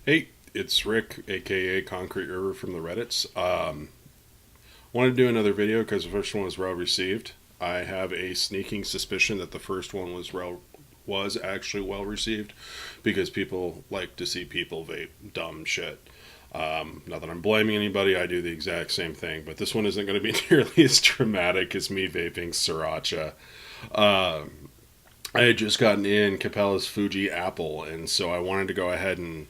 Hey, it's Rick, aka Concrete River from the Reddits. Wanted to do another video because the first one was well received. I have a sneaking suspicion that the first one was actually well received because people like to see people vape dumb shit. Not that I'm blaming anybody, I do the exact same thing, but this one isn't going to be nearly as dramatic as me vaping sriracha. Uh, I had just gotten in Capella's Fuji Apple, and so I wanted to go ahead and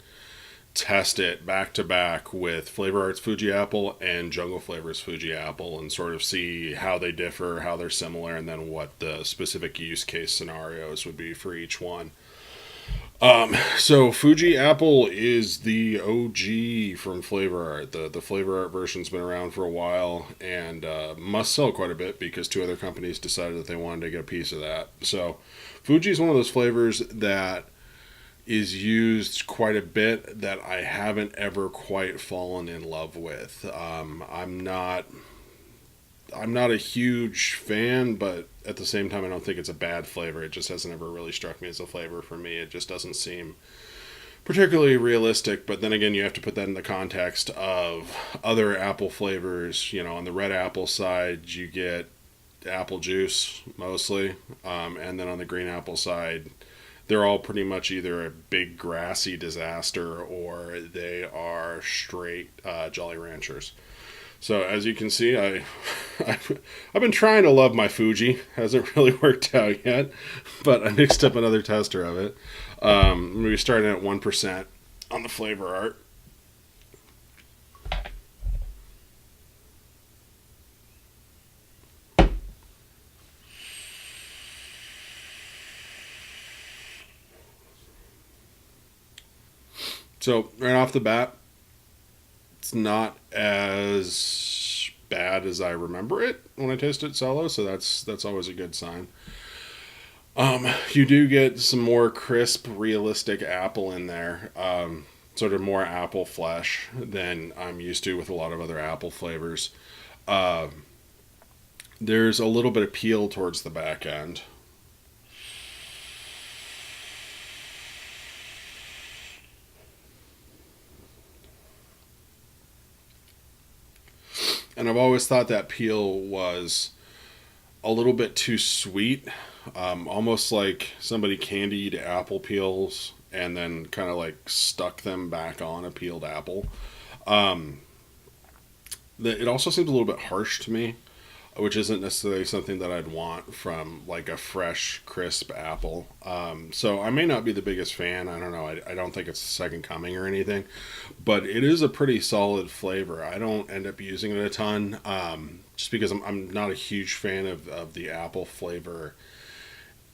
test it back to back with Flavorart's Fuji Apple and Jungle Flavor's Fuji Apple and sort of see how they differ, how they're similar, and then what the specific use case scenarios would be for each one. So Fuji Apple is the OG from Flavourart. The Flavourart version's been around for a while and must sell quite a bit because two other companies decided that they wanted to get a piece of that. So Fuji is one of those flavors that is used quite a bit that I haven't ever quite fallen in love with. I'm not a huge fan, but at the same time, I don't think it's a bad flavor. It just hasn't ever really struck me as a flavor for me. It just doesn't seem particularly realistic. But then again, you have to put that in the context of other apple flavors. You know, on the red apple side, you get apple juice mostly, and then on the green apple side, they're all pretty much either a big grassy disaster or they are straight Jolly Ranchers. So as you can see, I've been trying to love my Fuji. Hasn't really worked out yet, but I mixed up another tester of it. I'm going to be starting at 1% on the Flavourart. So right off the bat, it's not as bad as I remember it when I taste it solo. So that's always a good sign. You do get some more crisp, realistic apple in there. Sort of more apple flesh than I'm used to with a lot of other apple flavors. Uh, there's a little bit of peel towards the back end. And I've always thought that peel was a little bit too sweet, almost like somebody candied apple peels and then kind of like stuck them back on a peeled apple. Um, it also seems a little bit harsh to me, which isn't necessarily something that I'd want from like a fresh, crisp apple. So I may not be the biggest fan. I don't know. I don't think it's the second coming or anything, but it is a pretty solid flavor. I don't end up using it a ton just because I'm not a huge fan of the apple flavor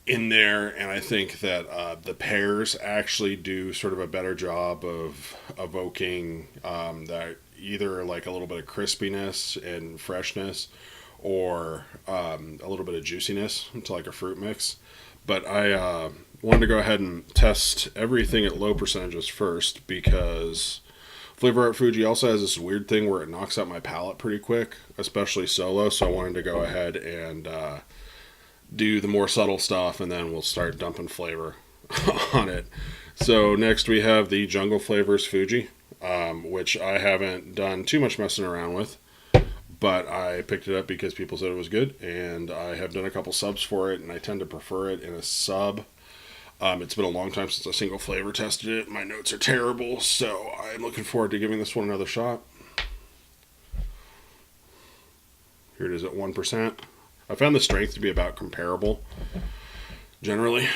in there, and I think that the pears actually do sort of a better job of evoking that either like a little bit of crispiness and freshness or a little bit of juiciness into like a fruit mix. But I wanted to go ahead and test everything at low percentages first because Flavor Art Fuji also has this weird thing where it knocks out my palate pretty quick, especially solo. So I wanted to go ahead and do the more subtle stuff, and then we'll start dumping flavor on it. So next we have the Jungle Flavors Fuji, which I haven't done too much messing around with, but I picked it up because people said it was good, and I have done a couple subs for it, and I tend to prefer it in a sub. It's been a long time since a single flavor tested it. My notes are terrible, so I'm looking forward to giving this one another shot. Here it is at 1%. I found the strength to be about comparable, generally.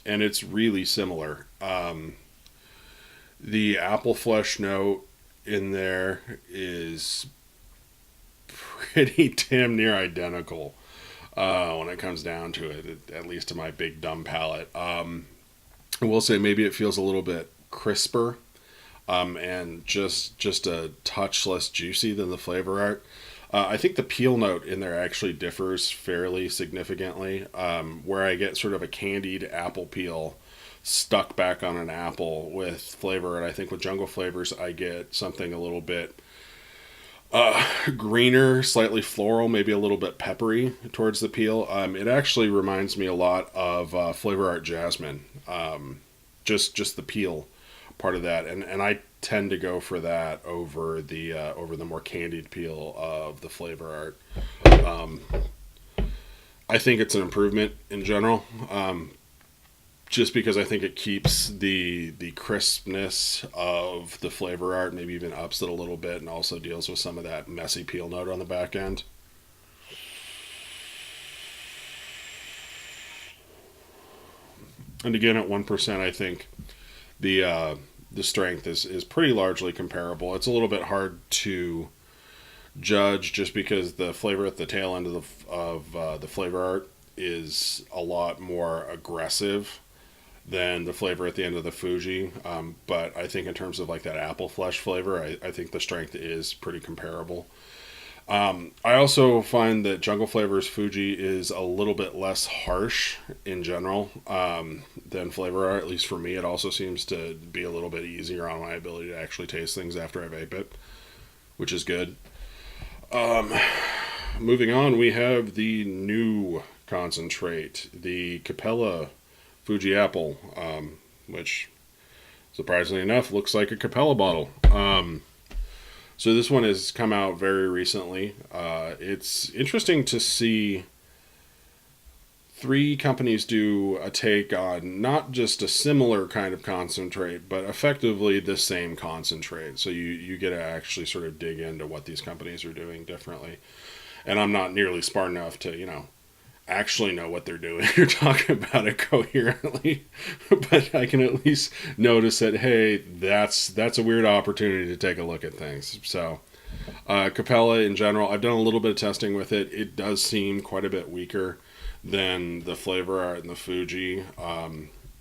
And it's really similar. The apple flesh note in there is pretty damn near identical when it comes down to it, at least to my big dumb palate. I will say maybe it feels a little bit crisper and just a touch less juicy than the flavor art. I think the peel note in there actually differs fairly significantly, where I get sort of a candied apple peel stuck back on an apple with flavor, and I think with Jungle Flavors I get something a little bit Greener, slightly floral, maybe a little bit peppery towards the peel. It actually reminds me a lot of Flavourart Jasmine. Just the peel part of that, and I tend to go for that over the more candied peel of the Flavourart. Um, I think it's an improvement in general. Just because I think it keeps the crispness of the Flavourart, maybe even ups it a little bit, and also deals with some of that messy peel note on the back end. And again, at 1%, I think the strength is pretty largely comparable. It's a little bit hard to judge just because the flavor at the tail end of the Flavourart is a lot more aggressive than the flavor at the end of the Fuji. But I think in terms of like that apple flesh flavor, I think the strength is pretty comparable. I also find that Jungle Flavors Fuji is a little bit less harsh in general than Flavourart. At least for me, it also seems to be a little bit easier on my ability to actually taste things after I vape it, which is good. Um, Moving on, we have the new concentrate, the Capella Fuji Apple, which surprisingly enough looks like a Capella bottle. So this one has come out very recently. It's interesting to see three companies do a take on not just a similar kind of concentrate, but effectively the same concentrate. So you get to actually sort of dig into what these companies are doing differently. And I'm not nearly smart enough to, actually know what they're doing or talk about it coherently, but I can at least notice that hey, that's a weird opportunity to take a look at things. So Capella in general, I've done a little bit of testing with it. It does seem quite a bit weaker than the Flavourart and the Fuji.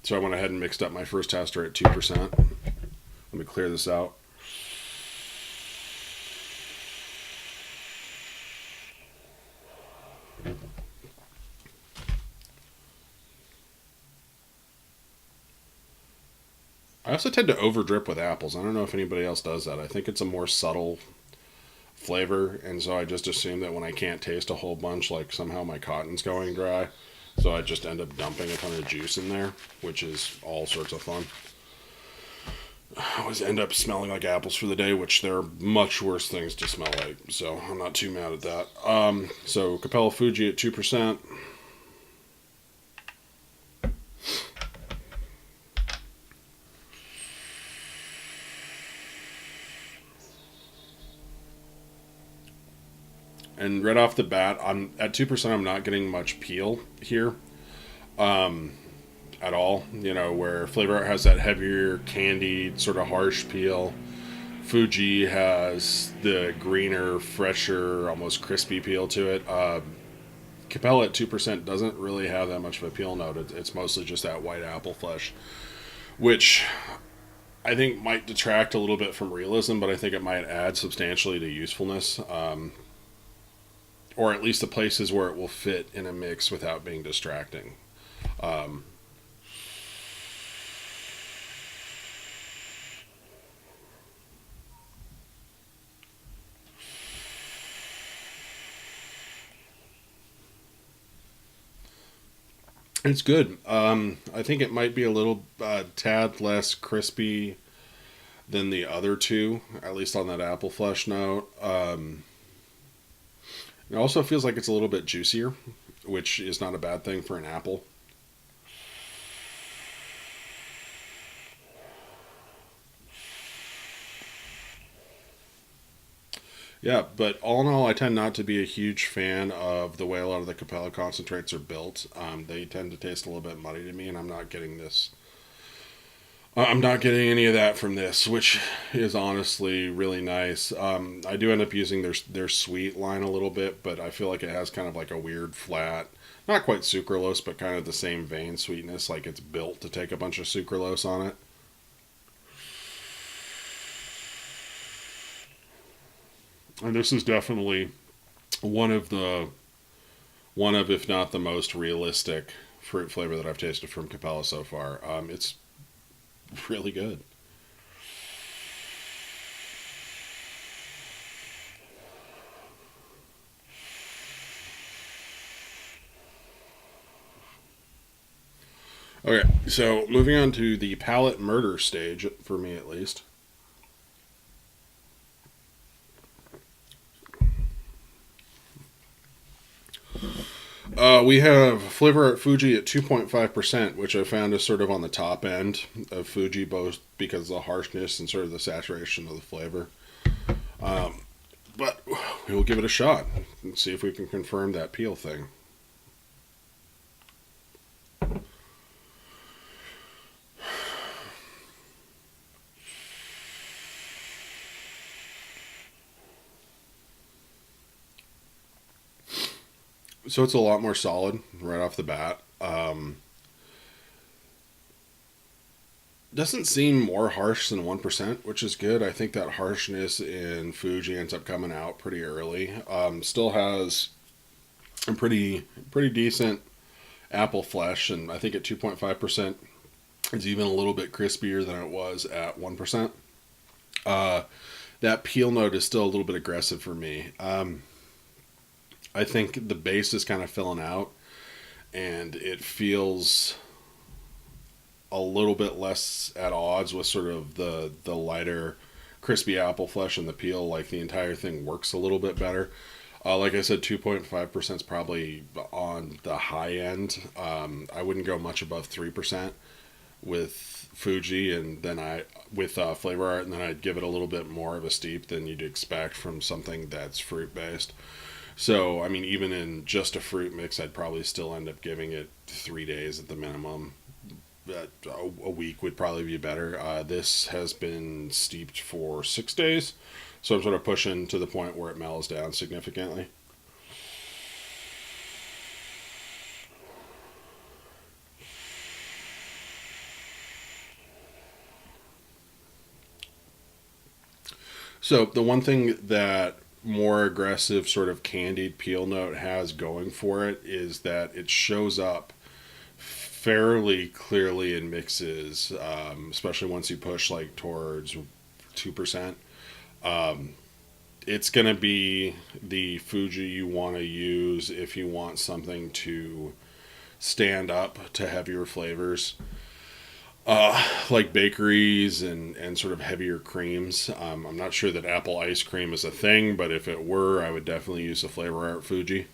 So I went ahead and mixed up my first tester at 2%. Let me clear this out. I also tend to over drip with apples. I don't know if anybody else does that. I think it's a more subtle flavor, and so I just assume that when I can't taste a whole bunch, like somehow my cotton's going dry. So I just end up dumping a ton of juice in there, which is all sorts of fun. I always end up smelling like apples for the day, which there are much worse things to smell like. So I'm not too mad at that. So Capella Fuji at 2%. And right off the bat, I'm at 2%. I'm not getting much peel here at all. Where Flavourart has that heavier, candied, sort of harsh peel. Fuji has the greener, fresher, almost crispy peel to it. Capella at 2% doesn't really have that much of a peel note. It's mostly just that white apple flesh, which I think might detract a little bit from realism, but I think it might add substantially to usefulness. Or at least the places where it will fit in a mix without being distracting. Um, it's good. I think it might be a little tad less crispy than the other two, at least on that apple flesh note. It also feels like it's a little bit juicier, which is not a bad thing for an apple. Yeah, but all in all, I tend not to be a huge fan of the way a lot of the Capella concentrates are built. They tend to taste a little bit muddy to me, and I'm not getting this. I'm not getting any of that from this, which is honestly really nice. I do end up using their sweet line a little bit, but I feel like it has kind of like a weird flat, not quite sucralose, but kind of the same vein sweetness, like it's built to take a bunch of sucralose on it. And this is definitely one of the one of, if not the most realistic fruit flavor that I've tasted from Capella so far. It's really good. Okay, so moving on to the palate murder stage, for me at least. We have Flavourart Fuji at 2.5%, which I found is sort of on the top end of Fuji, both because of the harshness and sort of the saturation of the flavor. But we'll give it a shot and see if we can confirm that peel thing. So it's a lot more solid right off the bat. Doesn't seem more harsh than 1%, which is good. I think that harshness in Fuji ends up coming out pretty early. Still has a pretty decent apple flesh, and I think at 2.5%, it's even a little bit crispier than it was at 1%. Uh, that peel note is still a little bit aggressive for me. I think the base is kind of filling out, and it feels a little bit less at odds with sort of the lighter, crispy apple flesh and the peel. Like the entire thing works a little bit better. Like I said, 2.5% is probably on the high end. I wouldn't go much above 3% with Fuji, and then I with Flavourart, and then I'd give it a little bit more of a steep than you'd expect from something that's fruit based. So, I mean, even in just a fruit mix, I'd probably still end up giving it 3 days at the minimum. A week would probably be better. This has been steeped for 6 days, so I'm sort of pushing to the point where it mellows down significantly. So, the one thing that more aggressive sort of candied peel note has going for it is that it shows up fairly clearly in mixes, especially once you push like towards 2%. Um, it's going to be the Fuji you want to use if you want something to stand up to heavier flavors. Like bakeries and sort of heavier creams. I'm not sure that apple ice cream is a thing, but if it were, I would definitely use the Flavor Art Fuji.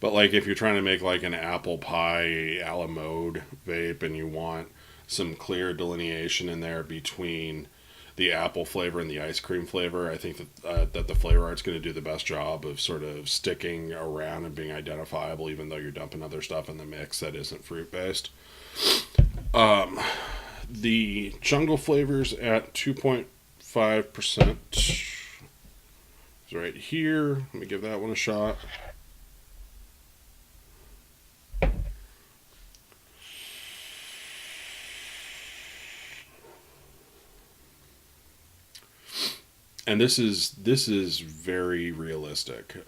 But like if you're trying to make like an apple pie a la mode vape and you want some clear delineation in there between the apple flavor and the ice cream flavor, I think that the flavor art's going to do the best job of sort of sticking around and being identifiable, even though you're dumping other stuff in the mix that isn't fruit based. Um, the jungle flavors at 2.5% is right here. Let me give that one a shot. And this is very realistic.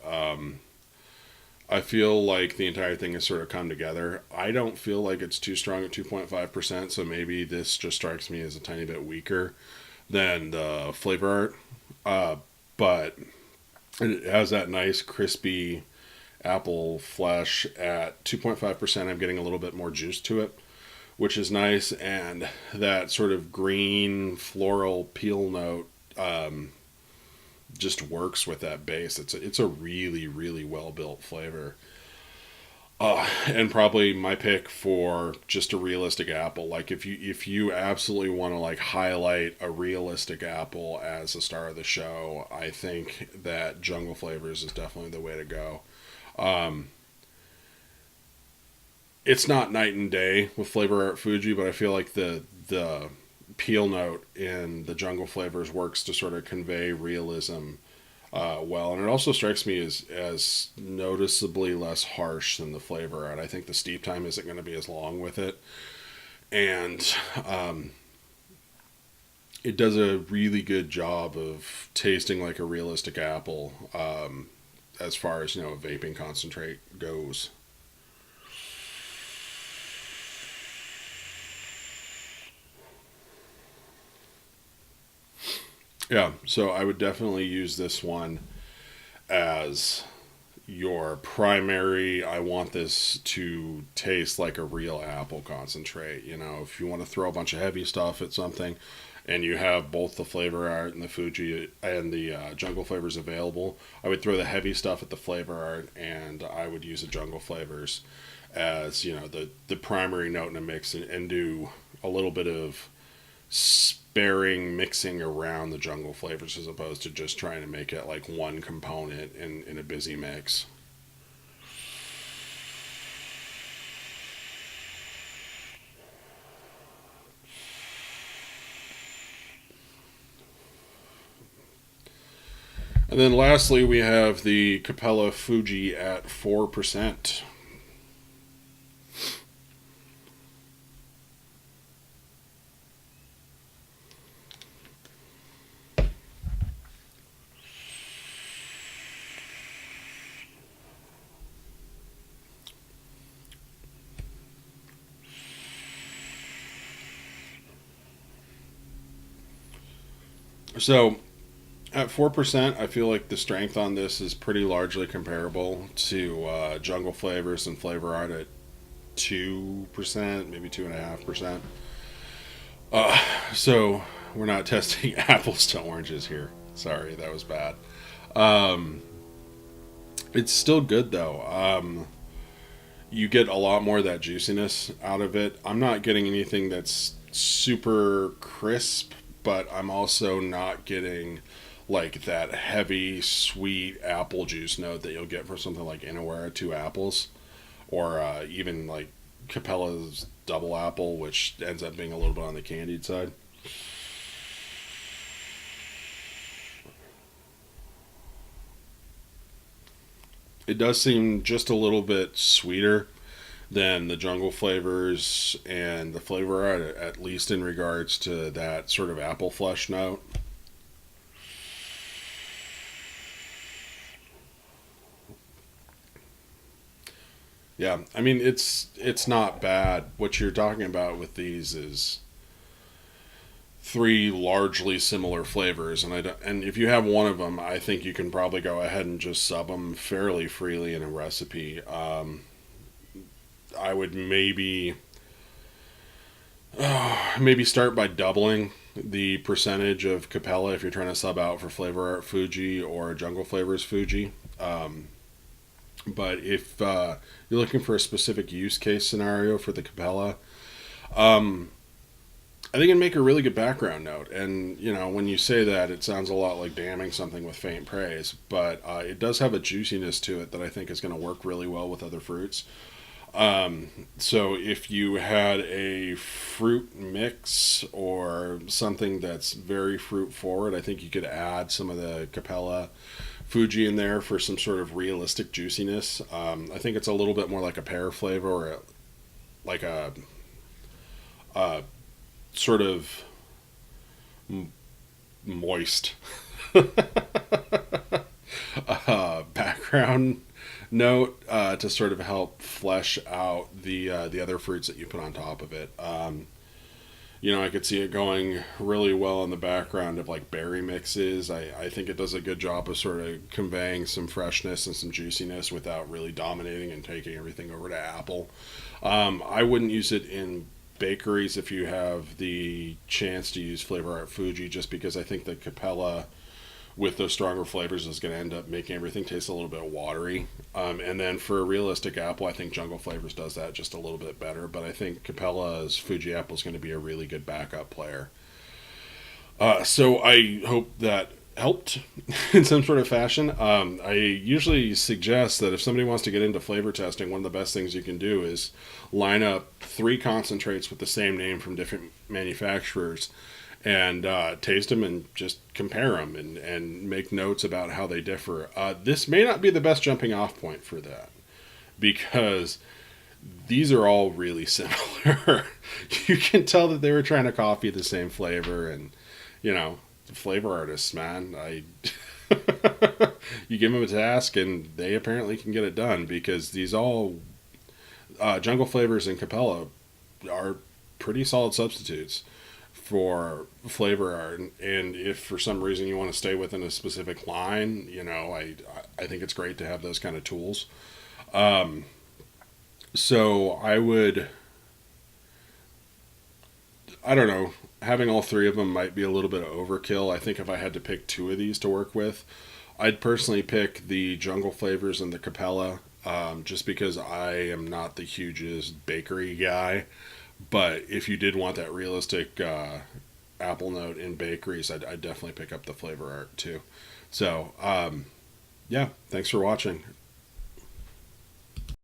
I feel like the entire thing has sort of come together. I don't feel like it's too strong at 2.5%, so maybe this just strikes me as a tiny bit weaker than the flavor art. But it has that nice crispy apple flesh at 2.5%. I'm getting a little bit more juice to it, which is nice, and that sort of green floral peel note just works with that base. It's a really really well built flavor. And probably my pick for just a realistic apple. Like if you absolutely want to like highlight a realistic apple as the star of the show, I think that Jungle Flavors is definitely the way to go. Um, it's not night and day with Flavor Art Fuji, but I feel like the peel note in the Jungle Flavors works to sort of convey realism well, and it also strikes me as noticeably less harsh than the Flavor Art. I think the steep time isn't going to be as long with it, and it does a really good job of tasting like a realistic apple as far as a vaping concentrate goes. Yeah, so I would definitely use this one as your primary, I want this to taste like a real apple concentrate. You know, if you want to throw a bunch of heavy stuff at something and you have both the Flavourart and the Fuji and the Jungle Flavors available, I would throw the heavy stuff at the Flavourart and I would use the Jungle Flavors as, you know, the primary note in a mix, and do a little bit of sparing mixing around the Jungle Flavors as opposed to just trying to make it like one component in a busy mix. And then lastly, we have the Capella Fuji at 4%. So at 4%, I feel like the strength on this is pretty largely comparable to Jungle Flavors and Flavourart at 2%, maybe 2.5%. So we're not testing apples to oranges here. Sorry, that was bad. Um, it's still good though. You get a lot more of that juiciness out of it. I'm not getting anything that's super crisp, but I'm also not getting like that heavy sweet apple juice note that you'll get from something like Inawera Two Apples, or even like Capella's Double Apple, which ends up being a little bit on the candied side. It does seem just a little bit sweeter than the Jungle Flavors and the Flavour, at least in regards to that sort of apple flesh note. Yeah, I mean it's not bad. What you're talking about with these is three largely similar flavors, and and if you have one of them, I think you can probably go ahead and just sub them fairly freely in a recipe. I would maybe start by doubling the percentage of Capella if you're trying to sub out for Flavor Art Fuji or Jungle Flavors Fuji. But if you're looking for a specific use case scenario for the Capella, um, I think it'd make a really good background note. And, you know, when you say that, it sounds a lot like damning something with faint praise, but it does have a juiciness to it that I think is going to work really well with other fruits. So if you had a fruit mix or something that's very fruit forward, I think you could add some of the Capella Fuji in there for some sort of realistic juiciness. I think it's a little bit more like a pear flavor, or like a sort of moist background note to sort of help flesh out the other fruits that you put on top of it. You know, I could see it going really well in the background of like berry mixes. I think it does a good job of sort of conveying some freshness and some juiciness without really dominating and taking everything over to apple. I wouldn't use it in bakeries if you have the chance to use Flavor Art Fuji, just because I think the Capella with those stronger flavors is going to end up making everything taste a little bit watery. And then for a realistic apple, I think Jungle Flavors does that just a little bit better. But I think Capella's Fuji Apple is going to be a really good backup player. So I hope that helped in some sort of fashion. I usually suggest that if somebody wants to get into flavor testing, one of the best things you can do is line up three concentrates with the same name from different manufacturers and taste them and just compare them and make notes about how they differ. This may not be the best jumping off point for that, because these are all really similar. You can tell that they were trying to copy the same flavor, and you know, flavor artists, man. You give them a task and they apparently can get it done, because these all Jungle Flavors and Capella are pretty solid substitutes for Flavourart, and if for some reason you want to stay within a specific line, I think it's great to have those kind of tools. So I don't know, having all three of them might be a little bit of overkill. I think if I had to pick two of these to work with, I'd personally pick the Jungle Flavors and the Capella, just because I am not the hugest bakery guy. But if you did want that realistic apple note in bakeries, I'd definitely pick up the Flavor Art too. So, yeah, thanks for watching.